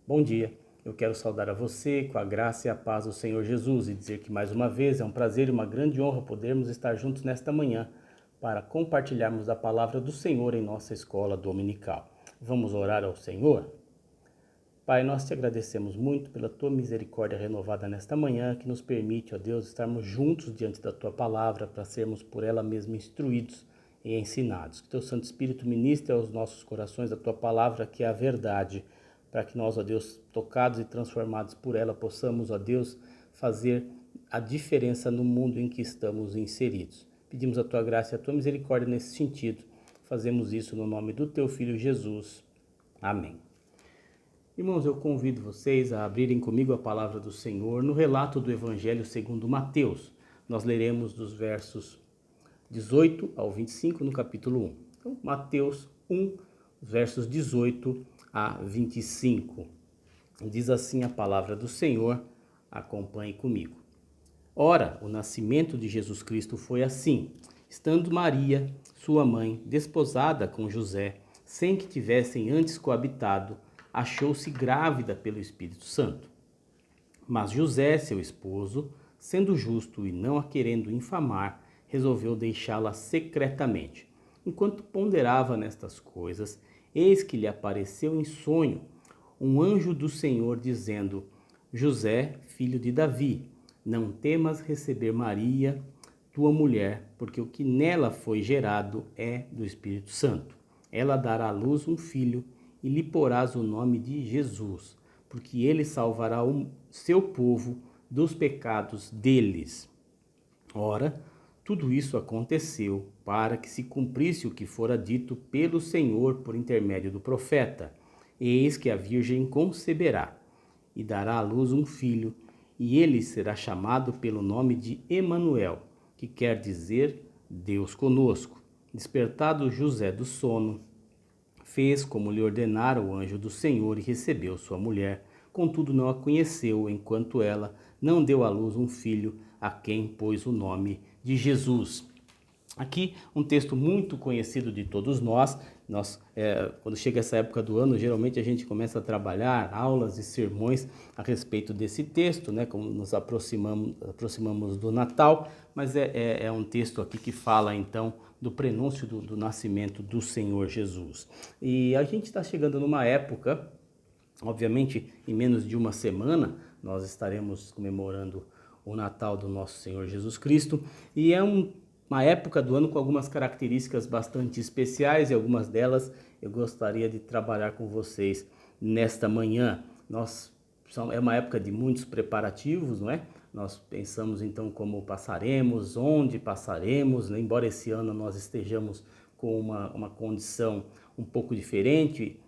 Bom dia, eu quero saudar a você com a graça e a paz do Senhor Jesus e dizer que mais uma vez é um prazer e uma grande honra podermos estar juntos nesta manhã para compartilharmos a palavra do Senhor em nossa escola dominical. Vamos orar ao Senhor? Pai, nós te agradecemos muito pela tua misericórdia renovada nesta manhã, que nos permite, ó Deus, estarmos juntos diante da tua palavra para sermos por ela mesma instruídos e ensinados. Que teu Santo Espírito ministre aos nossos corações a tua palavra, que é a verdade, para que nós, ó Deus, tocados e transformados por ela, possamos, ó Deus, fazer a diferença no mundo em que estamos inseridos. Pedimos a tua graça e a tua misericórdia nesse sentido. Fazemos isso no nome do teu Filho Jesus. Amém. Irmãos, eu convido vocês a abrirem comigo a palavra do Senhor no relato do Evangelho segundo Mateus. Nós leremos dos versos 18 ao 25 no capítulo 1. Então, Mateus 1, versos 18 a 25. Diz assim a palavra do Senhor, acompanhe comigo. Ora, o nascimento de Jesus Cristo foi assim: estando Maria, sua mãe, desposada com José, sem que tivessem antes coabitado, achou-se grávida pelo Espírito Santo. Mas José, seu esposo, sendo justo e não a querendo infamar, resolveu deixá-la secretamente. Enquanto ponderava nestas coisas, eis que lhe apareceu em sonho um anjo do Senhor dizendo: José, filho de Davi, não temas receber Maria, tua mulher, porque o que nela foi gerado é do Espírito Santo. Ela dará à luz um filho e lhe porás o nome de Jesus, porque ele salvará o seu povo dos pecados deles. Ora, tudo isso aconteceu para que se cumprisse o que fora dito pelo Senhor por intermédio do profeta. Eis que a virgem conceberá e dará à luz um filho, e ele será chamado pelo nome de Emanuel, que quer dizer Deus conosco. Despertado José do sono, fez como lhe ordenara o anjo do Senhor e recebeu sua mulher. Contudo, não a conheceu, enquanto ela não deu à luz um filho, a quem pôs o nome de Jesus. Aqui um texto muito conhecido de todos nós. Quando chega essa época do ano, geralmente a gente começa a trabalhar aulas e sermões a respeito desse texto, né? Como nos aproximamos do Natal, mas é um texto aqui que fala então do prenúncio do nascimento do Senhor Jesus. E a gente está chegando numa época, obviamente em menos de uma semana, nós estaremos comemorando o Natal do nosso Senhor Jesus Cristo, e é uma época do ano com algumas características bastante especiais, e algumas delas eu gostaria de trabalhar com vocês nesta manhã. É uma época de muitos preparativos, não é? Nós pensamos então como passaremos, onde passaremos, né? Embora esse ano nós estejamos com uma condição um pouco diferente,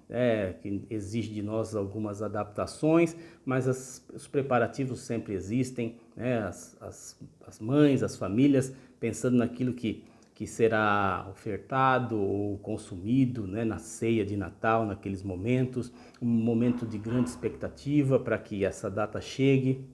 que exige de nós algumas adaptações, mas os preparativos sempre existem, né? As mães, as famílias, pensando naquilo que será ofertado ou consumido, né, na ceia de Natal, naqueles momentos, um momento de grande expectativa para que essa data chegue,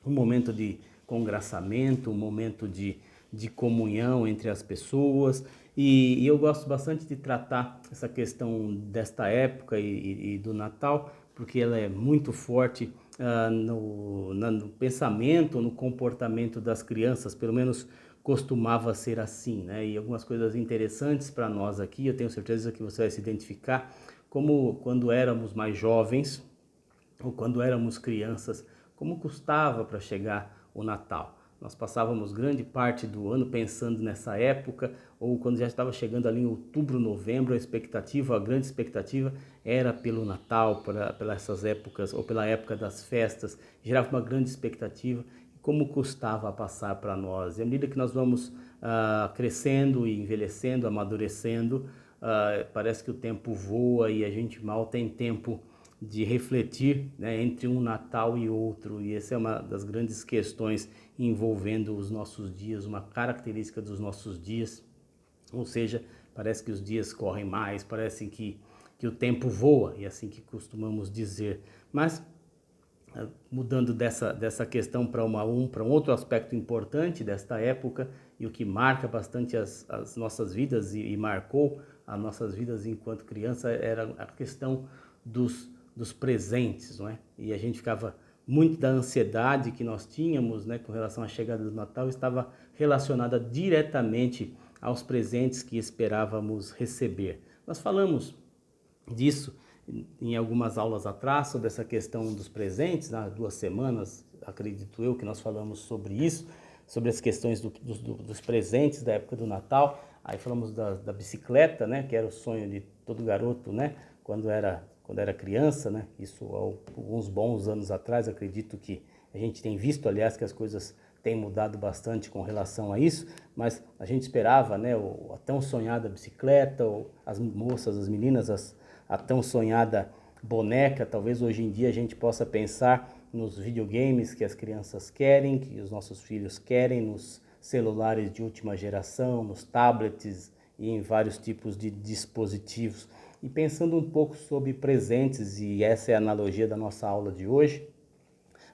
um momento de congraçamento, um momento de comunhão entre as pessoas. E eu gosto bastante de tratar essa questão desta época e do Natal, porque ela é muito forte no pensamento, no comportamento das crianças, pelo menos costumava ser assim, né? E algumas coisas interessantes para nós aqui, eu tenho certeza que você vai se identificar, como quando éramos mais jovens ou quando éramos crianças, como custava para chegar o Natal. Nós passávamos grande parte do ano pensando nessa época, ou quando já estava chegando ali em outubro, novembro, a grande expectativa era pelo Natal, pelas essas épocas, ou pela época das festas, gerava uma grande expectativa, como custava a passar para nós. E à medida que nós vamos crescendo e envelhecendo, amadurecendo, parece que o tempo voa e a gente mal tem tempo de refletir, né, entre um Natal e outro. E essa é uma das grandes questões envolvendo os nossos dias, uma característica dos nossos dias. Ou seja, parece que os dias correm mais, parece que o tempo voa, e é assim que costumamos dizer. Mas mudando dessa questão para um outro aspecto importante desta época, e o que marca bastante as nossas vidas e marcou as nossas vidas enquanto criança, era a questão dos dos presentes, não é? E a gente ficava muito da ansiedade que nós tínhamos, né, com relação à chegada do Natal, estava relacionada diretamente aos presentes que esperávamos receber. Nós falamos disso em algumas aulas atrás, sobre essa questão dos presentes, há 2 semanas, acredito eu, que nós falamos sobre isso, sobre as questões dos presentes da época do Natal. Aí falamos da bicicleta, né, que era o sonho de todo garoto, né, quando era criança, né, isso há alguns bons anos atrás. Acredito que a gente tem visto, aliás, que as coisas têm mudado bastante com relação a isso, mas a gente esperava, né, a tão sonhada bicicleta, ou as moças, as meninas, a tão sonhada boneca. Talvez hoje em dia a gente possa pensar nos videogames que as crianças querem, que os nossos filhos querem, nos celulares de última geração, nos tablets e em vários tipos de dispositivos. E pensando um pouco sobre presentes, e essa é a analogia da nossa aula de hoje,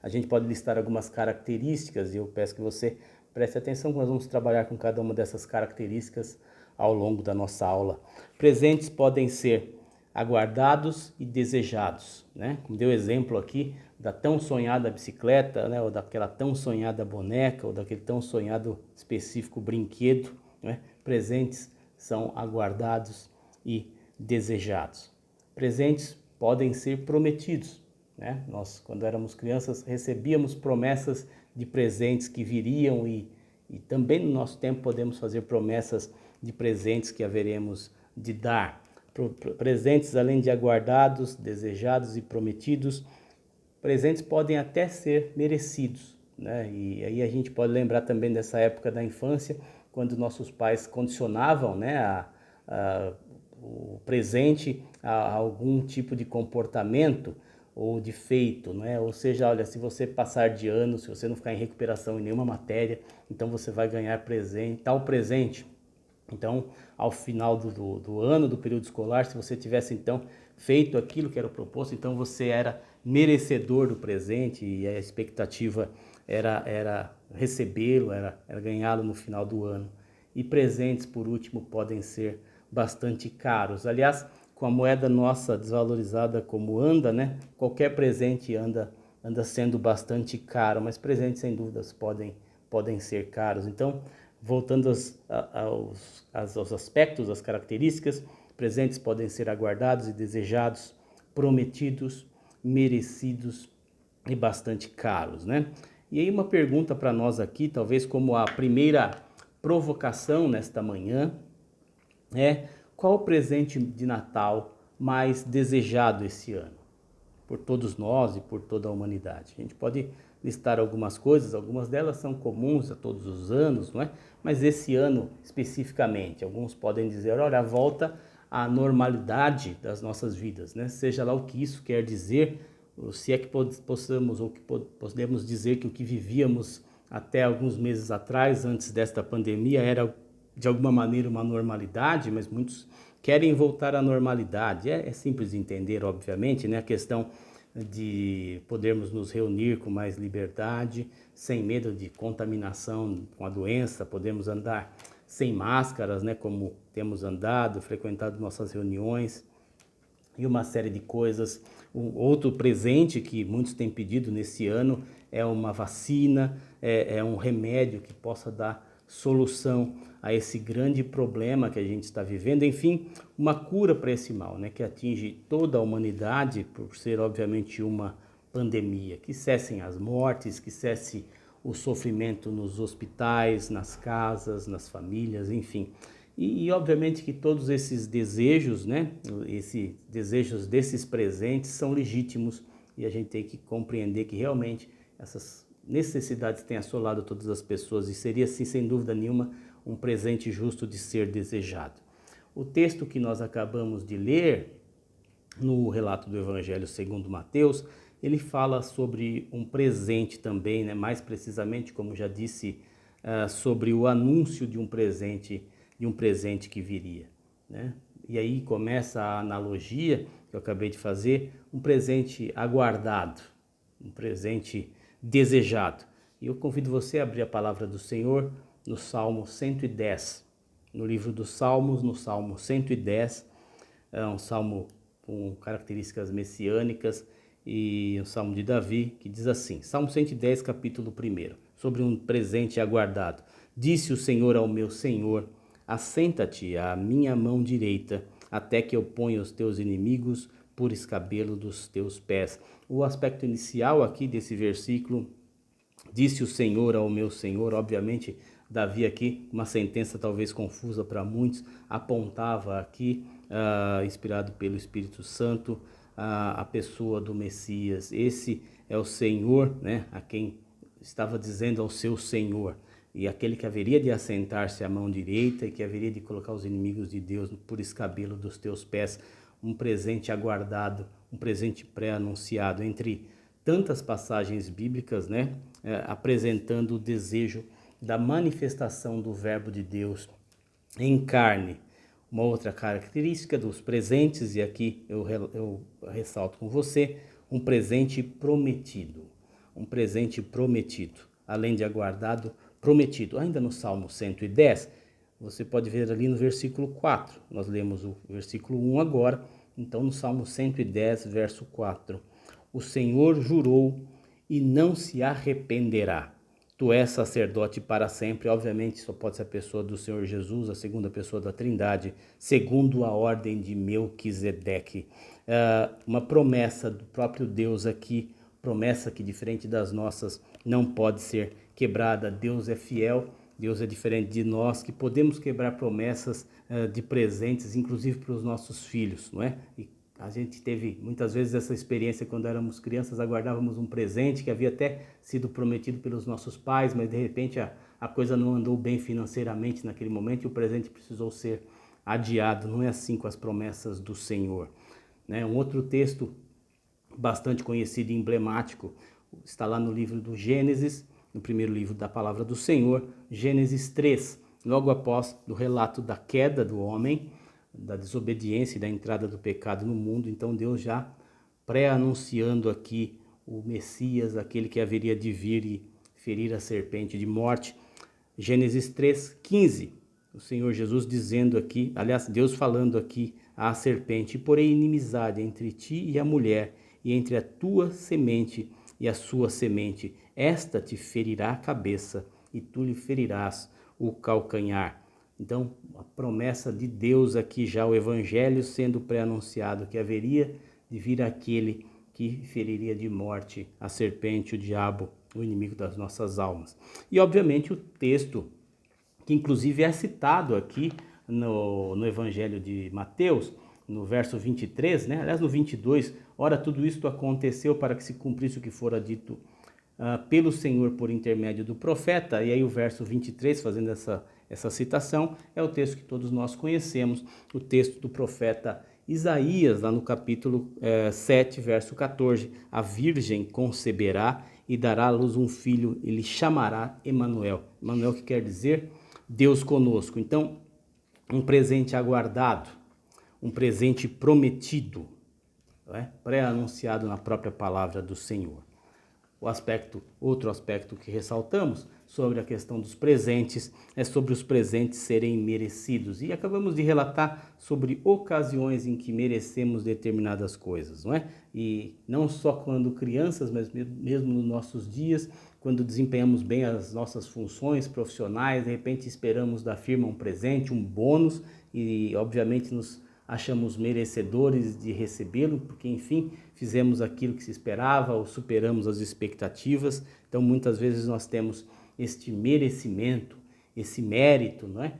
a gente pode listar algumas características, e eu peço que você preste atenção, que nós vamos trabalhar com cada uma dessas características ao longo da nossa aula. Presentes podem ser aguardados e desejados, né? Como deu exemplo aqui da tão sonhada bicicleta, né? Ou daquela tão sonhada boneca, ou daquele tão sonhado específico brinquedo, né? Presentes são aguardados e desejados. Presentes podem ser prometidos, né? Nós, quando éramos crianças, recebíamos promessas de presentes que viriam, e também no nosso tempo podemos fazer promessas de presentes que haveremos de dar. Presentes, além de aguardados, desejados e prometidos, presentes podem até ser merecidos, né? E aí a gente pode lembrar também dessa época da infância, quando nossos pais condicionavam, né, o presente a algum tipo de comportamento ou de feito, né? Ou seja, olha, se você passar de ano, se você não ficar em recuperação em nenhuma matéria, então você vai ganhar presente, tal presente. Então, ao final do ano, do período escolar, se você tivesse então feito aquilo que era proposto, então você era merecedor do presente, e a expectativa era recebê-lo, era ganhá-lo no final do ano. E presentes, por último, podem ser bastante caros. Aliás, com a moeda nossa desvalorizada como anda, né? Qualquer presente anda sendo bastante caro, mas presentes, sem dúvidas, podem ser caros. Então, voltando aos aspectos, às características, presentes podem ser aguardados e desejados, prometidos, merecidos e bastante caros, né? E aí uma pergunta para nós aqui, talvez como a primeira provocação nesta manhã, é: qual o presente de Natal mais desejado esse ano? Por todos nós e por toda a humanidade. A gente pode listar algumas coisas, algumas delas são comuns a todos os anos, não é? Mas esse ano especificamente, alguns podem dizer: olha, a volta à normalidade das nossas vidas, né? Seja lá o que isso quer dizer, se é que possamos ou que podemos dizer que o que vivíamos até alguns meses atrás, antes desta pandemia, era de alguma maneira uma normalidade, mas muitos querem voltar à normalidade. É simples de entender, obviamente, né? A questão de podermos nos reunir com mais liberdade, sem medo de contaminação com a doença, podemos andar sem máscaras, né? Como temos andado, frequentado nossas reuniões e uma série de coisas. Outro presente que muitos têm pedido nesse ano é uma vacina, é um remédio que possa dar solução a esse grande problema que a gente está vivendo. Enfim, uma cura para esse mal, né, que atinge toda a humanidade, por ser obviamente uma pandemia. Que cessem as mortes, que cesse o sofrimento nos hospitais, nas casas, nas famílias, enfim. E obviamente que todos esses desejos, né, esses desejos desses presentes são legítimos, e a gente tem que compreender que realmente essas necessidades têm assolado todas as pessoas, e seria, sim, sem dúvida nenhuma, um presente justo de ser desejado. O texto que nós acabamos de ler, no relato do Evangelho segundo Mateus, ele fala sobre um presente também, né? Mais precisamente, como já disse, sobre o anúncio de um presente que viria, né? E aí começa a analogia que eu acabei de fazer: um presente aguardado, um presente desejado. E eu convido você a abrir a palavra do Senhor no Salmo 110, no livro dos Salmos, no Salmo 110, é um salmo com características messiânicas, e o Salmo de Davi, que diz assim, Salmo 110, capítulo 1, sobre um presente aguardado. Disse o Senhor ao meu Senhor, assenta-te à minha mão direita, até que eu ponha os teus inimigos por escabelo dos teus pés. O aspecto inicial aqui desse versículo, disse o Senhor ao meu Senhor, obviamente Davi aqui, uma sentença talvez confusa para muitos, apontava aqui, inspirado pelo Espírito Santo, a pessoa do Messias. Esse é o Senhor, né, a quem estava dizendo ao seu Senhor. E aquele que haveria de assentar-se à mão direita e que haveria de colocar os inimigos de Deus por escabelo dos teus pés. Um presente aguardado, um presente pré-anunciado, entre tantas passagens bíblicas, né, apresentando o desejo da manifestação do Verbo de Deus em carne. Uma outra característica dos presentes, e aqui eu ressalto com você, um presente prometido. Um presente prometido, além de aguardado, prometido. Ainda no Salmo 110, você pode ver ali no versículo 4. Nós lemos o versículo 1 agora, então no Salmo 110, verso 4. O Senhor jurou e não se arrependerá. Tu és sacerdote para sempre. Obviamente só pode ser a pessoa do Senhor Jesus, a segunda pessoa da Trindade, segundo a ordem de Melquisedeque. Uma promessa do próprio Deus aqui, promessa que diferente das nossas não pode ser quebrada. Deus é fiel, Deus é diferente de nós, que podemos quebrar promessas de presentes, inclusive para os nossos filhos, não é? E a gente teve muitas vezes essa experiência quando éramos crianças, aguardávamos um presente que havia até sido prometido pelos nossos pais, mas de repente a coisa não andou bem financeiramente naquele momento e o presente precisou ser adiado. Não é assim com as promessas do Senhor, né? Um outro texto bastante conhecido e emblemático está lá no livro do Gênesis, no primeiro livro da palavra do Senhor, Gênesis 3, logo após o relato da queda do homem, da desobediência e da entrada do pecado no mundo. Então Deus já pré-anunciando aqui o Messias, aquele que haveria de vir e ferir a serpente de morte. Gênesis 3:15, o Senhor Jesus dizendo aqui, aliás, Deus falando aqui à serpente, porém inimizade entre ti e a mulher, e entre a tua semente e a sua semente, esta te ferirá a cabeça, e tu lhe ferirás o calcanhar. Então, a promessa de Deus aqui já, o Evangelho sendo pré-anunciado, que haveria de vir aquele que feriria de morte a serpente, o diabo, o inimigo das nossas almas. E, obviamente, o texto, que inclusive é citado aqui no Evangelho de Mateus, no verso 23, né? Aliás, no 22, ora, tudo isto aconteceu para que se cumprisse o que fora dito pelo Senhor por intermédio do profeta. E aí o verso 23, fazendo essa citação, é o texto que todos nós conhecemos, o texto do profeta Isaías, lá no capítulo 7, verso 14. A virgem conceberá e dará à luz um filho, e lhe chamará Emanuel. Emanuel, que quer dizer Deus conosco. Então, um presente aguardado, um presente prometido, pré-anunciado na própria palavra do Senhor. Outro aspecto que ressaltamos sobre a questão dos presentes é sobre os presentes serem merecidos. E acabamos de relatar sobre ocasiões em que merecemos determinadas coisas, não é? E não só quando crianças, mas mesmo nos nossos dias, quando desempenhamos bem as nossas funções profissionais, de repente esperamos da firma um presente, um bônus, e obviamente nos achamos merecedores de recebê-lo, porque enfim, fizemos aquilo que se esperava ou superamos as expectativas. Então muitas vezes nós temos este merecimento, esse mérito, não é?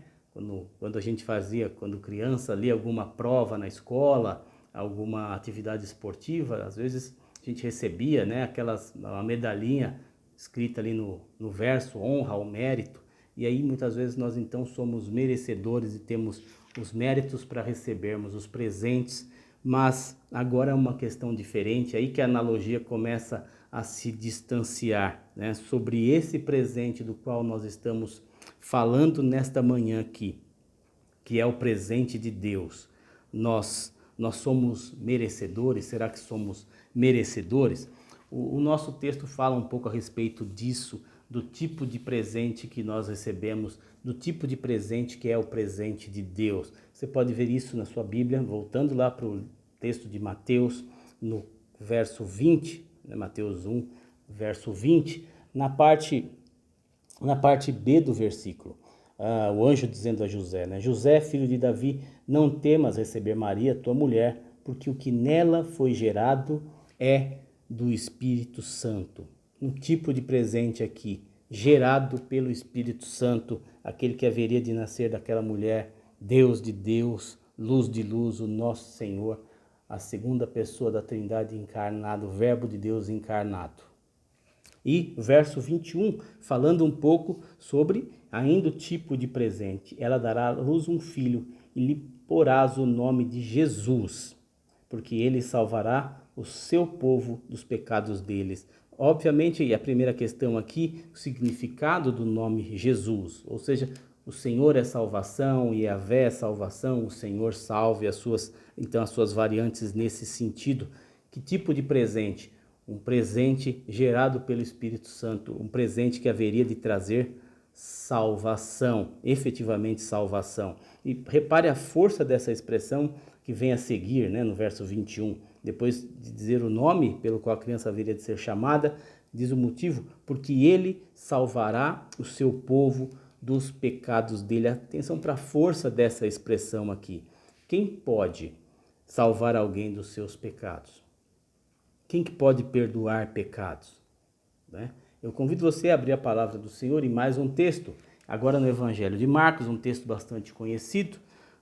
Quando a gente fazia, quando criança, ali alguma prova na escola, alguma atividade esportiva, às vezes a gente recebia, né, uma medalhinha escrita ali no verso, honra ao mérito. E aí muitas vezes nós então somos merecedores e temos os méritos para recebermos os presentes, mas agora é uma questão diferente, aí que a analogia começa a se distanciar, né, sobre esse presente do qual nós estamos falando nesta manhã aqui, que é o presente de Deus. Nós somos merecedores? Será que somos merecedores? O nosso texto fala um pouco a respeito disso, do tipo de presente que nós recebemos, do tipo de presente que é o presente de Deus. Você pode ver isso na sua Bíblia, voltando lá para o texto de Mateus, no verso 20, né, Mateus 1, verso 20, na parte B do versículo. O anjo dizendo a José, né? José, filho de Davi, não temas receber Maria, tua mulher, porque o que nela foi gerado é do Espírito Santo. Um tipo de presente aqui, gerado pelo Espírito Santo, aquele que haveria de nascer daquela mulher, Deus de Deus, luz de luz, o nosso Senhor, a segunda pessoa da Trindade encarnado, o Verbo de Deus encarnado. E verso 21, falando um pouco sobre ainda o tipo de presente. Ela dará à luz um filho e lhe porás o nome de Jesus, porque ele salvará o seu povo dos pecados deles. Obviamente, a primeira questão aqui, o significado do nome Jesus, ou seja, o Senhor é salvação, Yahvé é salvação, o Senhor salve as suas variantes nesse sentido. Que tipo de presente? Um presente gerado pelo Espírito Santo, um presente que haveria de trazer salvação, efetivamente salvação. E repare a força dessa expressão que vem a seguir, né, no verso 21. Depois de dizer o nome pelo qual a criança haveria de ser chamada, diz o motivo, porque ele salvará o seu povo dos pecados dele. Atenção para a força dessa expressão aqui. Quem pode salvar alguém dos seus pecados? Quem que pode perdoar pecados? Né? Eu convido você a abrir a palavra do Senhor em mais um texto, agora no Evangelho de Marcos, um texto bastante conhecido,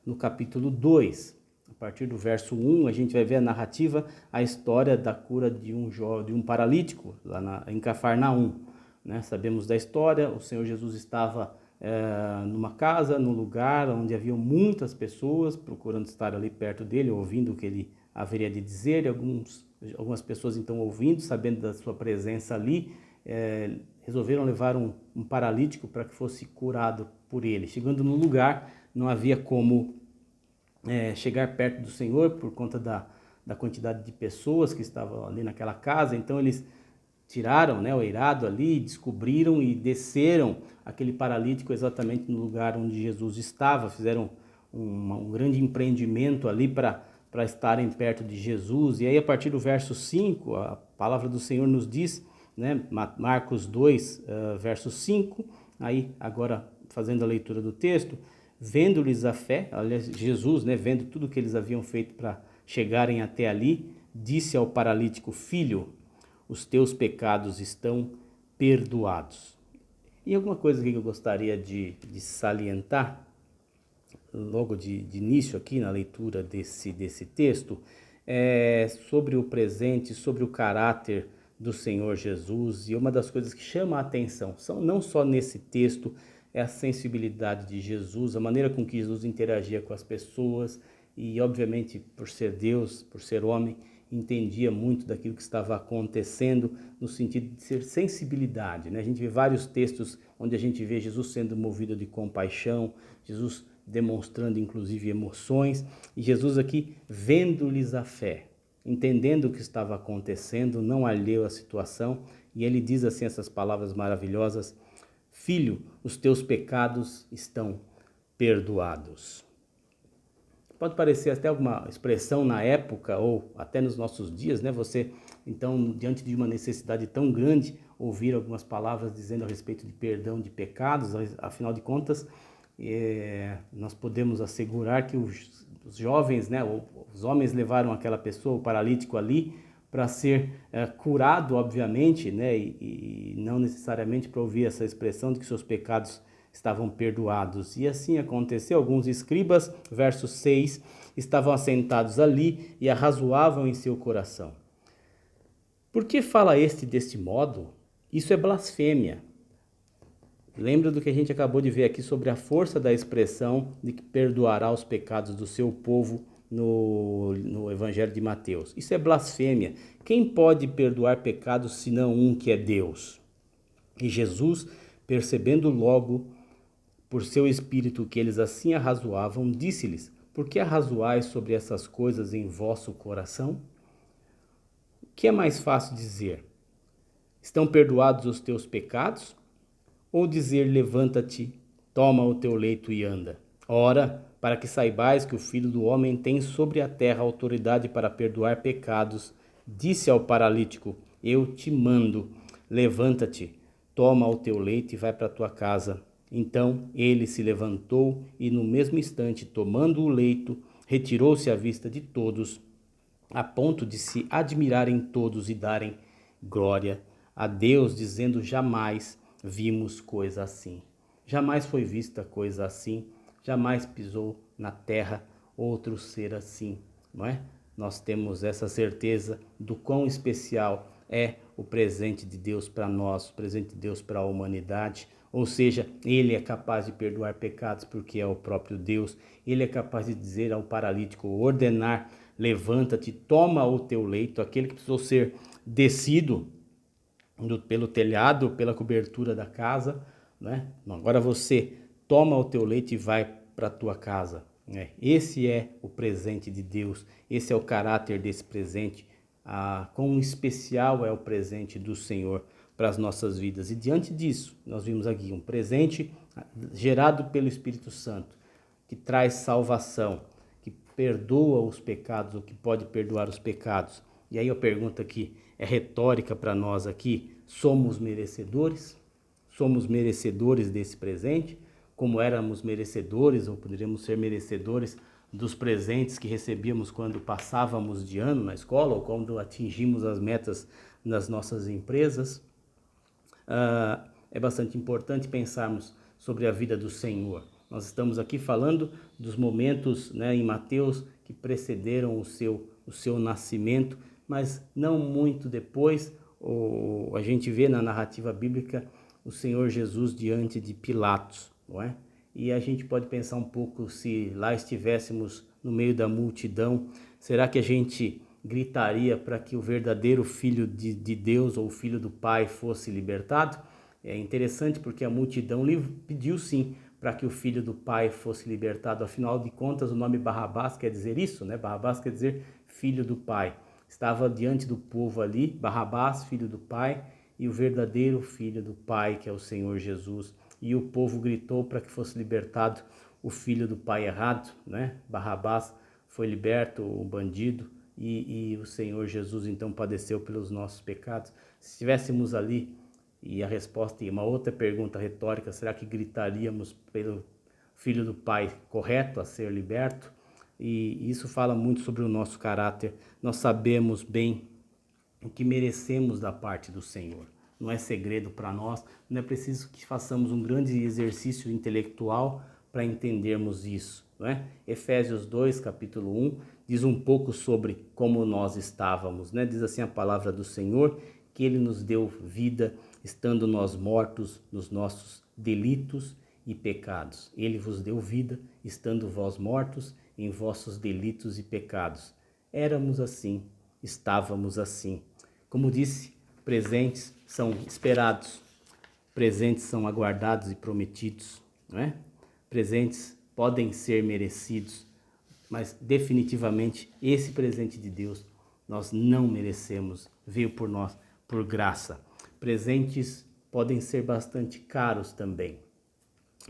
no capítulo 2. A partir do verso 1, a gente vai ver a narrativa, a história da cura de um paralítico, lá em Cafarnaum. Né? Sabemos da história, o Senhor Jesus estava numa casa, num lugar onde havia muitas pessoas procurando estar ali perto dele, ouvindo o que ele haveria de dizer, e algumas pessoas então ouvindo, sabendo da sua presença ali, resolveram levar um paralítico para que fosse curado por ele. Chegando no lugar, não havia como chegar perto do Senhor por conta da quantidade de pessoas que estavam ali naquela casa, então eles tiraram, né, o eirado ali, descobriram e desceram aquele paralítico exatamente no lugar onde Jesus estava, fizeram um grande empreendimento ali para estarem perto de Jesus. E aí a partir do verso 5, a palavra do Senhor nos diz, né, Marcos 2, verso 5, aí agora fazendo a leitura do texto, vendo-lhes a fé, aliás, Jesus, né, vendo tudo que eles haviam feito para chegarem até ali, disse ao paralítico: filho, os teus pecados estão perdoados. E alguma coisa que eu gostaria de salientar, logo de início aqui na leitura desse texto, sobre o presente, sobre o caráter do Senhor Jesus. E uma das coisas que chama a atenção, não só nesse texto, é a sensibilidade de Jesus, a maneira com que Jesus interagia com as pessoas e, obviamente, por ser Deus, por ser homem, entendia muito daquilo que estava acontecendo no sentido de ser sensibilidade, né? A gente vê vários textos onde a gente vê Jesus sendo movido de compaixão, Jesus demonstrando inclusive emoções, e Jesus aqui vendo-lhes a fé, entendendo o que estava acontecendo, não alheio à situação, e ele diz assim essas palavras maravilhosas: filho, os teus pecados estão perdoados. Pode parecer até alguma expressão na época ou até nos nossos dias, né? Você, então, diante de uma necessidade tão grande, ouvir algumas palavras dizendo a respeito de perdão de pecados. Afinal de contas, nós podemos assegurar que os jovens, né, os homens levaram aquela pessoa, o paralítico ali, para ser curado, obviamente, né, e não necessariamente para ouvir essa expressão de que seus pecados estavam perdoados. E assim aconteceu. Alguns escribas, verso 6, estavam assentados ali e arrazoavam em seu coração: por que fala este deste modo? Isso é blasfêmia. Lembra do que a gente acabou de ver aqui sobre a força da expressão de que perdoará os pecados do seu povo no Evangelho de Mateus. Isso é blasfêmia. Quem pode perdoar pecados senão um que é Deus? E Jesus, percebendo logo por seu espírito que eles assim arrazoavam, disse-lhes: por que arrazoais sobre essas coisas em vosso coração? O que é mais fácil dizer? Estão perdoados os teus pecados? Ou dizer: levanta-te, toma o teu leito e anda? Ora, para que saibais que o Filho do Homem tem sobre a terra autoridade para perdoar pecados, disse ao paralítico: eu te mando, levanta-te, toma o teu leito e vai para a tua casa. Então ele se levantou e, no mesmo instante, tomando o leito, retirou-se à vista de todos, a ponto de se admirarem todos e darem glória a Deus, dizendo: jamais vimos coisa assim. Jamais foi vista coisa assim, jamais pisou na terra outro ser assim, não é? Nós temos essa certeza do quão especial é o presente de Deus para nós, o presente de Deus para a humanidade. Ou seja, Ele é capaz de perdoar pecados porque é o próprio Deus. Ele é capaz de dizer ao paralítico, ordenar: levanta-te, toma o teu leito, aquele que precisou ser descido pelo telhado, pela cobertura da casa, né? Agora você toma o teu leite e vai para a tua casa. Né? Esse é o presente de Deus, esse é o caráter desse presente. Quão especial é o presente do Senhor para as nossas vidas. E diante disso, nós vimos aqui um presente gerado pelo Espírito Santo, que traz salvação, que perdoa os pecados, ou que pode perdoar os pecados. E aí a pergunta que é retórica para nós aqui: somos merecedores? Somos merecedores desse presente? Como éramos merecedores, ou poderíamos ser merecedores dos presentes que recebíamos quando passávamos de ano na escola, ou quando atingimos as metas nas nossas empresas? É bastante importante pensarmos sobre a vida do Senhor. Nós estamos aqui falando dos momentos, né, em Mateus que precederam o seu nascimento, mas não muito depois. A gente vê na narrativa bíblica o Senhor Jesus diante de Pilatos, não é? E a gente pode pensar um pouco, se lá estivéssemos no meio da multidão, será que a gente gritaria para que o verdadeiro Filho de Deus, ou o Filho do Pai, fosse libertado? É interessante porque a multidão lhe pediu sim para que o Filho do Pai fosse libertado. Afinal de contas, o nome Barrabás quer dizer isso, né? Barrabás quer dizer Filho do Pai. Estava diante do povo ali, Barrabás, Filho do Pai, e o verdadeiro Filho do Pai, que é o Senhor Jesus. E o povo gritou para que fosse libertado o filho do pai errado, né? Barrabás foi liberto, o bandido, e o Senhor Jesus então padeceu pelos nossos pecados. Se estivéssemos ali, e a resposta é uma outra pergunta retórica: será que gritaríamos pelo filho do pai correto a ser liberto? E isso fala muito sobre o nosso caráter. Nós sabemos bem o que merecemos da parte do Senhor. Não é segredo para nós, não é preciso que façamos um grande exercício intelectual para entendermos isso, não é? Efésios 2, capítulo 1, diz um pouco sobre como nós estávamos, né? Diz assim a palavra do Senhor, que Ele nos deu vida, estando nós mortos nos nossos delitos e pecados. Ele vos deu vida, estando vós mortos em vossos delitos e pecados. Éramos assim, estávamos assim. Como disse, presentes são esperados, presentes são aguardados e prometidos, não é? Presentes podem ser merecidos, mas definitivamente esse presente de Deus nós não merecemos, veio por nós por graça. Presentes podem ser bastante caros também.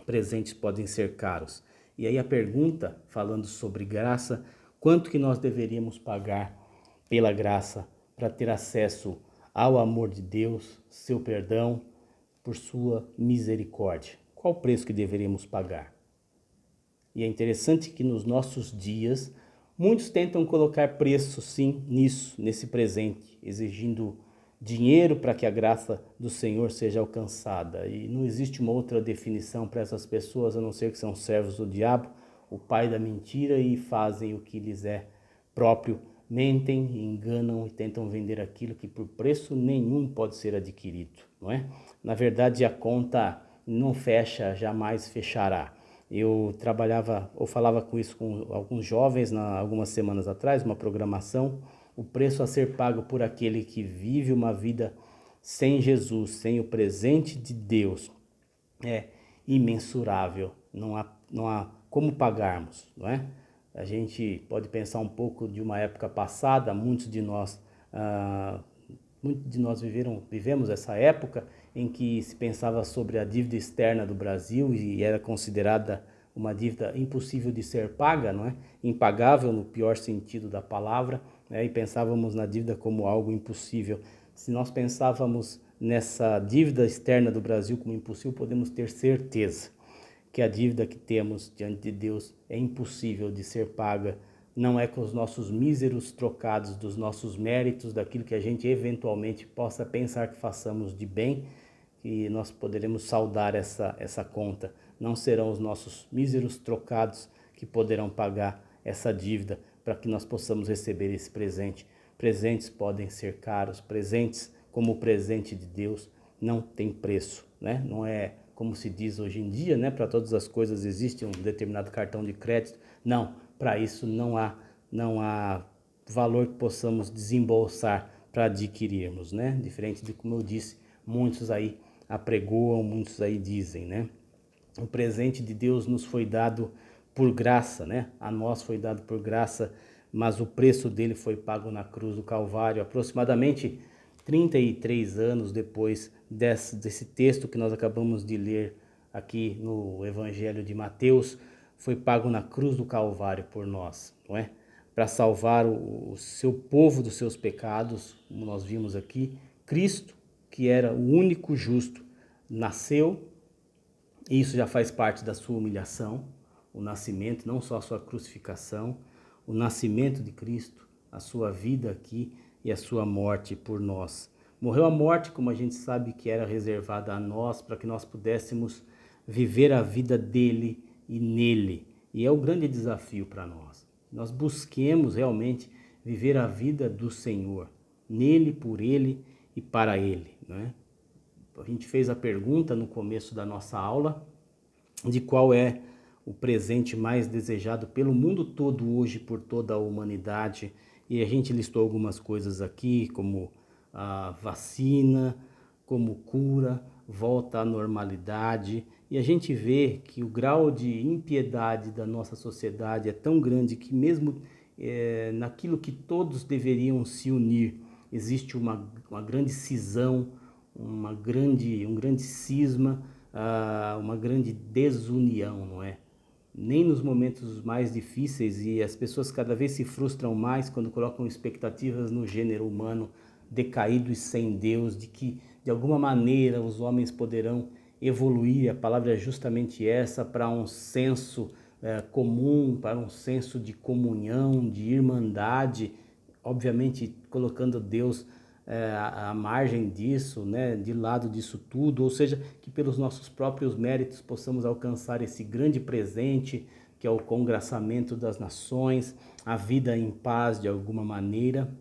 Presentes podem ser caros. E aí a pergunta, falando sobre graça: quanto que nós deveríamos pagar pela graça para ter acesso ao amor de Deus, seu perdão, por sua misericórdia? Qual o preço que deveríamos pagar? E é interessante que nos nossos dias, muitos tentam colocar preço sim nisso, nesse presente, exigindo dinheiro para que a graça do Senhor seja alcançada. E não existe uma outra definição para essas pessoas, a não ser que são servos do diabo, o pai da mentira, e fazem o que lhes é próprio, mentem, enganam e tentam vender aquilo que por preço nenhum pode ser adquirido, não é? Na verdade, a conta não fecha, jamais fechará. Eu trabalhava ou falava com isso com alguns jovens algumas semanas atrás, uma programação. O preço a ser pago por aquele que vive uma vida sem Jesus, sem o presente de Deus, é imensurável. Não há como pagarmos, não é? A gente pode pensar um pouco de uma época passada. Muitos de nós vivemos essa época em que se pensava sobre a dívida externa do Brasil e era considerada uma dívida impossível de ser paga, não é? Impagável no pior sentido da palavra, né? E pensávamos na dívida como algo impossível. Se nós pensávamos nessa dívida externa do Brasil como impossível, podemos ter certeza que a dívida que temos diante de Deus é impossível de ser paga. Não é com os nossos míseros trocados dos nossos méritos, daquilo que a gente eventualmente possa pensar que façamos de bem, que nós poderemos saldar essa conta. Não serão os nossos míseros trocados que poderão pagar essa dívida para que nós possamos receber esse presente. Presentes podem ser caros, presentes como o presente de Deus não tem preço, né? Não é como se diz hoje em dia, né? Para todas as coisas existe um determinado cartão de crédito. Não, para isso não há valor que possamos desembolsar para adquirirmos, né? Diferente de como eu disse, muitos aí apregoam, muitos aí dizem, né? O presente de Deus nos foi dado por graça, né? A nós foi dado por graça, mas o preço dele foi pago na cruz do Calvário, aproximadamente 33 anos depois desse texto que nós acabamos de ler aqui no Evangelho de Mateus, foi pago na cruz do Calvário por nós, não é? Para salvar o seu povo dos seus pecados, como nós vimos aqui, Cristo, que era o único justo, nasceu. Isso já faz parte da sua humilhação, o nascimento, não só a sua crucificação, o nascimento de Cristo, a sua vida aqui e a sua morte por nós. Morreu a morte, como a gente sabe que era reservada a nós, para que nós pudéssemos viver a vida dele e nele. E é o grande desafio para nós. Nós busquemos realmente viver a vida do Senhor, nele, por ele e para ele, né? A gente fez a pergunta no começo da nossa aula de qual é o presente mais desejado pelo mundo todo hoje, por toda a humanidade. E a gente listou algumas coisas aqui, como a vacina, como cura, volta à normalidade. E a gente vê que o grau de impiedade da nossa sociedade é tão grande que mesmo naquilo que todos deveriam se unir, existe uma grande cisão, um grande cisma, uma grande desunião, não é? Nem nos momentos mais difíceis, e as pessoas cada vez se frustram mais quando colocam expectativas no gênero humano decaído e sem Deus, de que de alguma maneira os homens poderão evoluir, a palavra é justamente essa, para um senso comum, para um senso de comunhão, de irmandade, obviamente colocando Deus à margem disso, né, de lado disso tudo, ou seja, que pelos nossos próprios méritos possamos alcançar esse grande presente, que é o congraçamento das nações, a vida em paz de alguma maneira.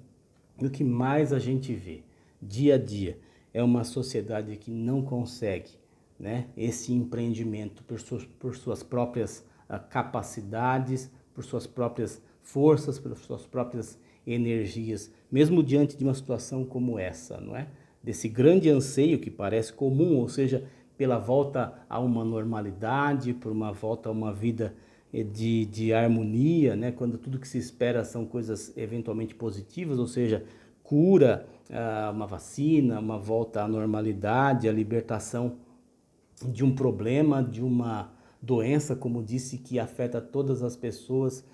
E o que mais a gente vê dia a dia é uma sociedade que não consegue, né, esse empreendimento por suas próprias capacidades, por suas próprias forças, pelas suas próprias energias, mesmo diante de uma situação como essa, não é? Desse grande anseio que parece comum, ou seja, pela volta a uma normalidade, por uma volta a uma vida de harmonia, né? Quando tudo que se espera são coisas eventualmente positivas, ou seja, cura, uma vacina, uma volta à normalidade, a libertação de um problema, de uma doença, como disse, que afeta todas as pessoas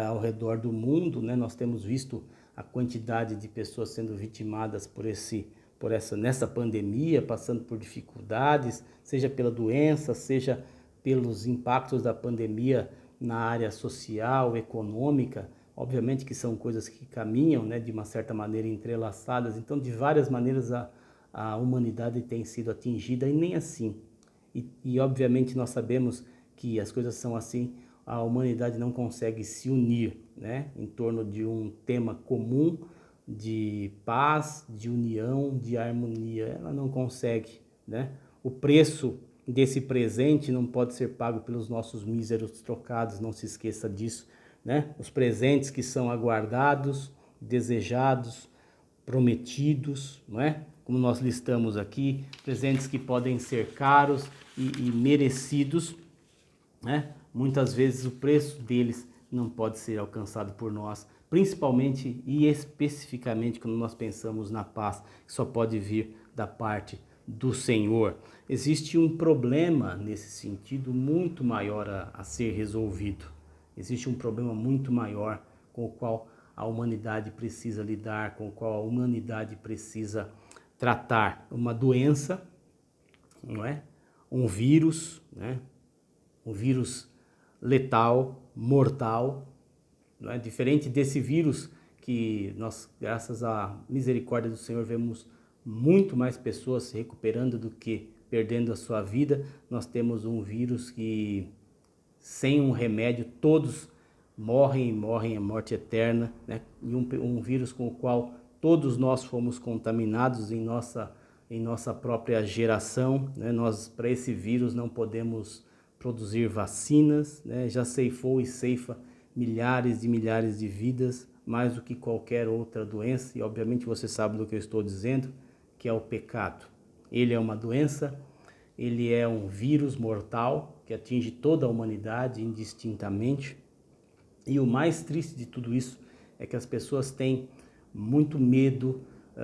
ao redor do mundo, né? Nós temos visto a quantidade de pessoas sendo vitimadas nessa pandemia, passando por dificuldades, seja pela doença, seja pelos impactos da pandemia na área social, econômica. Obviamente que são coisas que caminham, né, de uma certa maneira entrelaçadas, então de várias maneiras a humanidade tem sido atingida e nem assim. E obviamente nós sabemos que as coisas são assim, a humanidade não consegue se unir, né, em torno de um tema comum de paz, de união, de harmonia. Ela não consegue, né? O preço desse presente não pode ser pago pelos nossos míseros trocados, não se esqueça disso, né? Os presentes que são aguardados, desejados, prometidos, não é? Como nós listamos aqui, presentes que podem ser caros e merecidos, né? Muitas vezes o preço deles não pode ser alcançado por nós, principalmente e especificamente quando nós pensamos na paz, que só pode vir da parte do Senhor. Existe um problema nesse sentido muito maior a ser resolvido. Existe um problema muito maior com o qual a humanidade precisa lidar, com o qual a humanidade precisa tratar. Uma doença, não é? Um vírus, né? Um vírus letal, mortal, não é? Diferente desse vírus que nós, graças à misericórdia do Senhor, vemos muito mais pessoas se recuperando do que perdendo a sua vida. Nós temos um vírus que, sem um remédio, todos morrem e morrem a morte eterna, né? E um vírus com o qual todos nós fomos contaminados em nossa própria geração, né? Nós, para esse vírus, não podemos produzir vacinas, né? Já ceifou e ceifa milhares e milhares de vidas, mais do que qualquer outra doença, e obviamente você sabe do que eu estou dizendo, que é o pecado. Ele é uma doença, ele é um vírus mortal que atinge toda a humanidade indistintamente. E o mais triste de tudo isso é que as pessoas têm muito medo,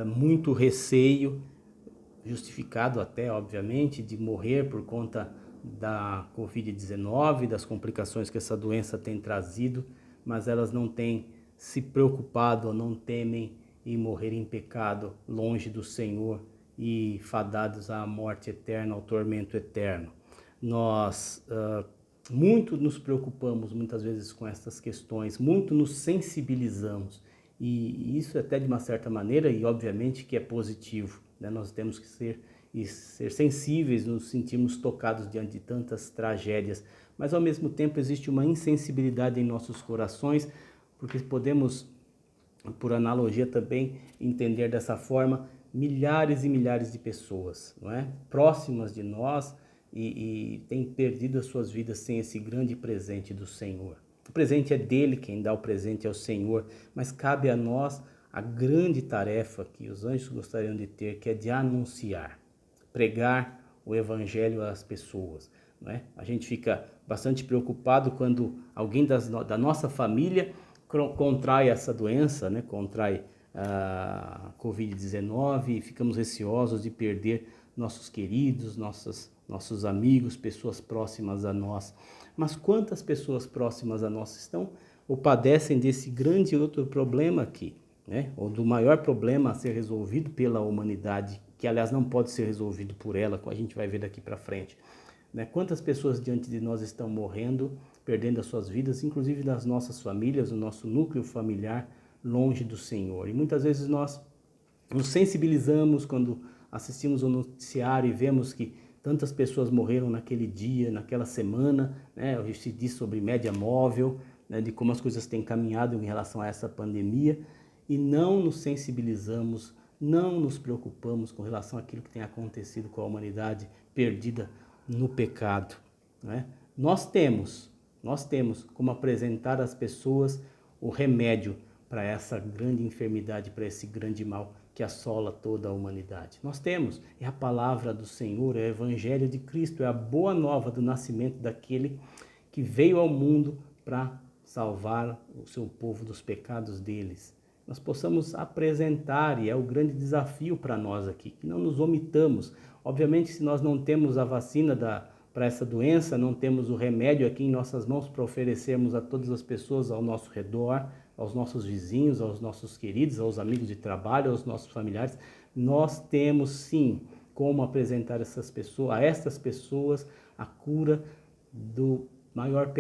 muito receio, justificado até, obviamente, de morrer por conta da Covid-19, das complicações que essa doença tem trazido, mas elas não têm se preocupado ou não temem em morrer em pecado, longe do Senhor e fadados à morte eterna, ao tormento eterno. Nós muito nos preocupamos muitas vezes com essas questões, muito nos sensibilizamos, e isso até de uma certa maneira, e obviamente que é positivo, né? Nós temos que ser sensíveis, nos sentimos tocados diante de tantas tragédias, mas ao mesmo tempo existe uma insensibilidade em nossos corações, porque podemos, por analogia também, entender dessa forma, milhares e milhares de pessoas, não é? Próximas de nós, e têm perdido as suas vidas sem esse grande presente do Senhor. O presente é dele, quem dá o presente é o Senhor, mas cabe a nós a grande tarefa que os anjos gostariam de ter, que é de anunciar, pregar o evangelho às pessoas, não é? A gente fica bastante preocupado quando alguém da nossa família contrai essa doença, né? Contrai a Covid-19, e ficamos receosos de perder nossos queridos, nossos amigos, pessoas próximas a nós. Mas quantas pessoas próximas a nós estão ou padecem desse grande outro problema aqui, né? Ou do maior problema a ser resolvido pela humanidade, que aliás não pode ser resolvido por ela, como a gente vai ver daqui para frente, né? Quantas pessoas diante de nós estão morrendo, perdendo as suas vidas, inclusive das nossas famílias, o nosso núcleo familiar, longe do Senhor. E muitas vezes nós nos sensibilizamos quando assistimos o noticiário e vemos que tantas pessoas morreram naquele dia, naquela semana, né? Se diz sobre média móvel, né? De como as coisas têm caminhado em relação a essa pandemia, e não nos sensibilizamos, não nos preocupamos com relação àquilo que tem acontecido com a humanidade perdida no pecado, né? Nós temos como apresentar às pessoas o remédio para essa grande enfermidade, para esse grande mal que assola toda a humanidade. Nós temos, é a palavra do Senhor, é o evangelho de Cristo, é a boa nova do nascimento daquele que veio ao mundo para salvar o seu povo dos pecados deles. Nós possamos apresentar, e é o grande desafio para nós aqui, que não nos omitamos. Obviamente, se nós não temos a vacina para essa doença, não temos o remédio aqui em nossas mãos para oferecermos a todas as pessoas ao nosso redor, aos nossos vizinhos, aos nossos queridos, aos amigos de trabalho, aos nossos familiares, nós temos sim como apresentar a estas pessoas a cura do maior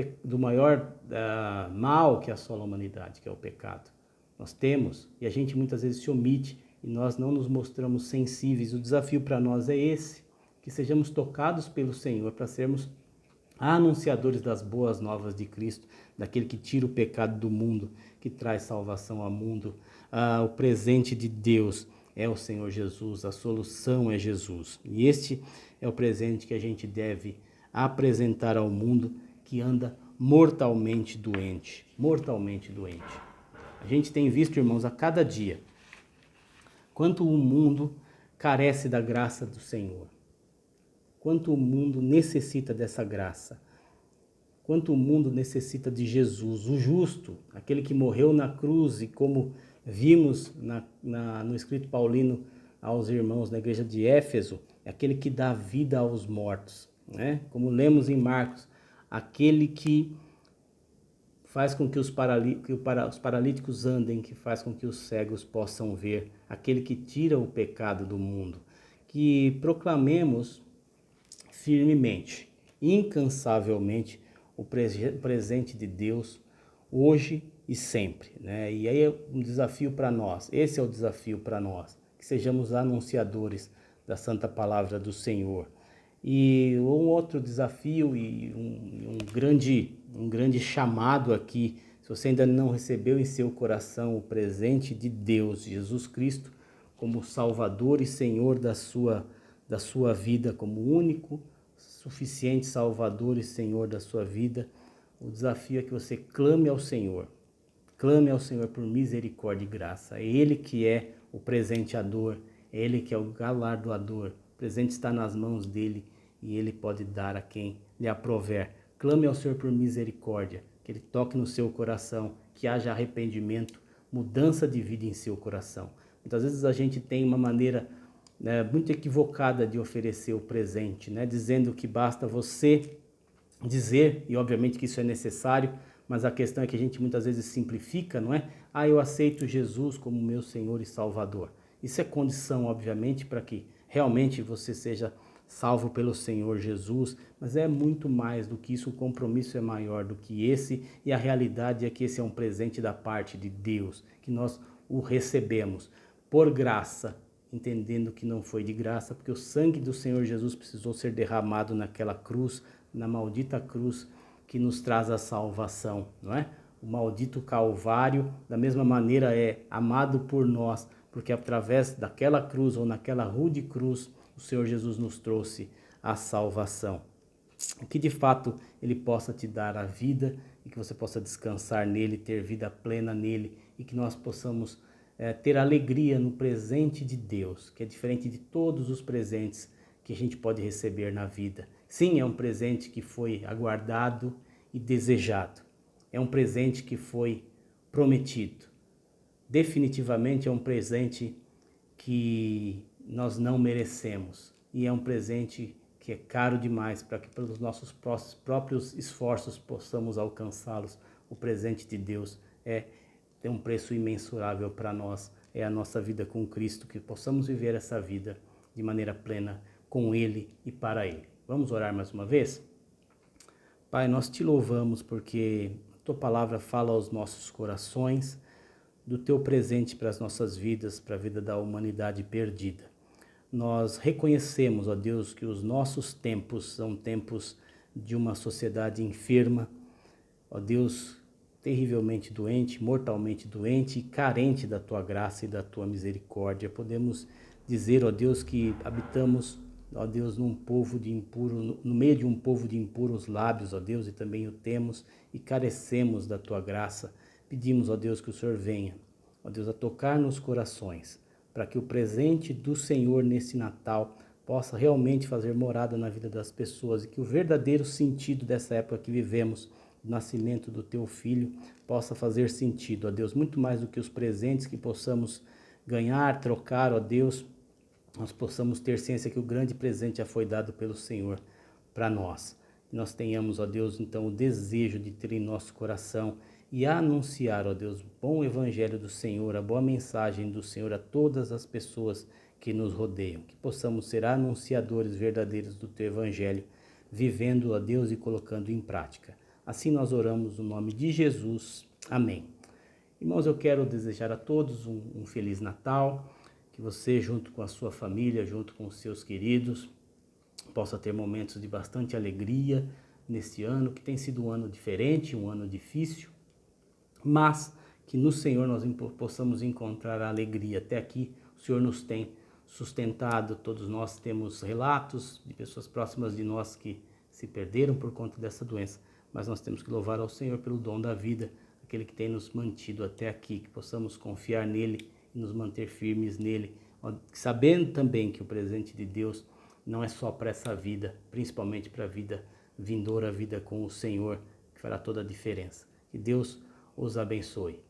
mal que assola a humanidade, que é o pecado. Nós temos, e a gente muitas vezes se omite, e nós não nos mostramos sensíveis. O desafio para nós é esse, que sejamos tocados pelo Senhor para sermos anunciadores das boas novas de Cristo, daquele que tira o pecado do mundo, que traz salvação ao mundo. O presente de Deus é o Senhor Jesus, a solução é Jesus. E este é o presente que a gente deve apresentar ao mundo que anda mortalmente doente, mortalmente doente. A gente tem visto, irmãos, a cada dia, quanto o mundo carece da graça do Senhor. Quanto o mundo necessita dessa graça. Quanto o mundo necessita de Jesus, o justo, aquele que morreu na cruz, e como vimos no escrito paulino aos irmãos na igreja de Éfeso, é aquele que dá vida aos mortos, né? Como lemos em Marcos, aquele que faz com que os paralíticos andem, que faz com que os cegos possam ver, aquele que tira o pecado do mundo. Que proclamemos firmemente, incansavelmente, o presente de Deus hoje e sempre, né? E aí é um desafio para nós, esse é o desafio para nós, que sejamos anunciadores da santa palavra do Senhor. E um outro desafio e um grande chamado aqui, se você ainda não recebeu em seu coração o presente de Deus, Jesus Cristo, como Salvador e Senhor da sua vida, como único, suficiente Salvador e Senhor da sua vida, o desafio é que você clame ao Senhor por misericórdia e graça. É Ele que é o presenteador, é Ele que é o galardoador. O presente está nas mãos dele e Ele pode dar a quem lhe aprover. Clame ao Senhor por misericórdia, que Ele toque no seu coração, que haja arrependimento, mudança de vida em seu coração. Muitas vezes a gente tem uma maneira, né, muito equivocada de oferecer o presente, né, dizendo que basta você dizer, e obviamente que isso é necessário, mas a questão é que a gente muitas vezes simplifica, não é? Eu aceito Jesus como meu Senhor e Salvador. Isso é condição, obviamente, para que realmente você seja salvo pelo Senhor Jesus, mas é muito mais do que isso, o compromisso é maior do que esse, e a realidade é que esse é um presente da parte de Deus, que nós o recebemos por graça, entendendo que não foi de graça, porque o sangue do Senhor Jesus precisou ser derramado naquela cruz, na maldita cruz que nos traz a salvação, não é? O maldito Calvário, da mesma maneira, é amado por nós, porque através daquela cruz ou naquela rude cruz, o Senhor Jesus nos trouxe a salvação. Que de fato Ele possa te dar a vida e que você possa descansar nele, ter vida plena nele e que nós possamos ter alegria no presente de Deus, que é diferente de todos os presentes que a gente pode receber na vida. Sim, é um presente que foi aguardado e desejado. É um presente que foi prometido. Definitivamente é um presente que nós não merecemos. E é um presente que é caro demais para que pelos nossos próprios esforços possamos alcançá-los. O presente de Deus tem um preço imensurável para nós. É a nossa vida com Cristo, que possamos viver essa vida de maneira plena com Ele e para Ele. Vamos orar mais uma vez? Pai, nós te louvamos porque a Tua palavra fala aos nossos corações do Teu presente para as nossas vidas, para a vida da humanidade perdida. Nós reconhecemos, ó Deus, que os nossos tempos são tempos de uma sociedade enferma, ó Deus, terrivelmente doente, mortalmente doente e carente da Tua graça e da Tua misericórdia. Podemos dizer, ó Deus, que habitamos, ó Deus, no meio de um povo de impuros lábios, ó Deus, e também o temos e carecemos da Tua graça. Pedimos, ó Deus, que o Senhor venha, ó Deus, a tocar nos corações, para que o presente do Senhor nesse Natal possa realmente fazer morada na vida das pessoas e que o verdadeiro sentido dessa época que vivemos, do nascimento do Teu Filho, possa fazer sentido, ó Deus, muito mais do que os presentes que possamos ganhar, trocar, ó Deus, nós possamos ter ciência que o grande presente já foi dado pelo Senhor para nós. Que nós tenhamos, ó Deus, então o desejo de ter em nosso coração e anunciar, ó Deus, o bom evangelho do Senhor, a boa mensagem do Senhor a todas as pessoas que nos rodeiam. Que possamos ser anunciadores verdadeiros do Teu evangelho, vivendo, ó Deus, e colocando em prática. Assim nós oramos no nome de Jesus. Amém. Irmãos, eu quero desejar a todos um Feliz Natal, que você, junto com a sua família, junto com os seus queridos, possa ter momentos de bastante alegria neste ano, que tem sido um ano diferente, um ano difícil, mas que no Senhor nós possamos encontrar a alegria. Até aqui o Senhor nos tem sustentado, todos nós temos relatos de pessoas próximas de nós que se perderam por conta dessa doença, mas nós temos que louvar ao Senhor pelo dom da vida, aquele que tem nos mantido até aqui, que possamos confiar nele e nos manter firmes nele, sabendo também que o presente de Deus não é só para essa vida, principalmente para a vida vindoura, a vida com o Senhor, que fará toda a diferença. Que Deus os abençoe.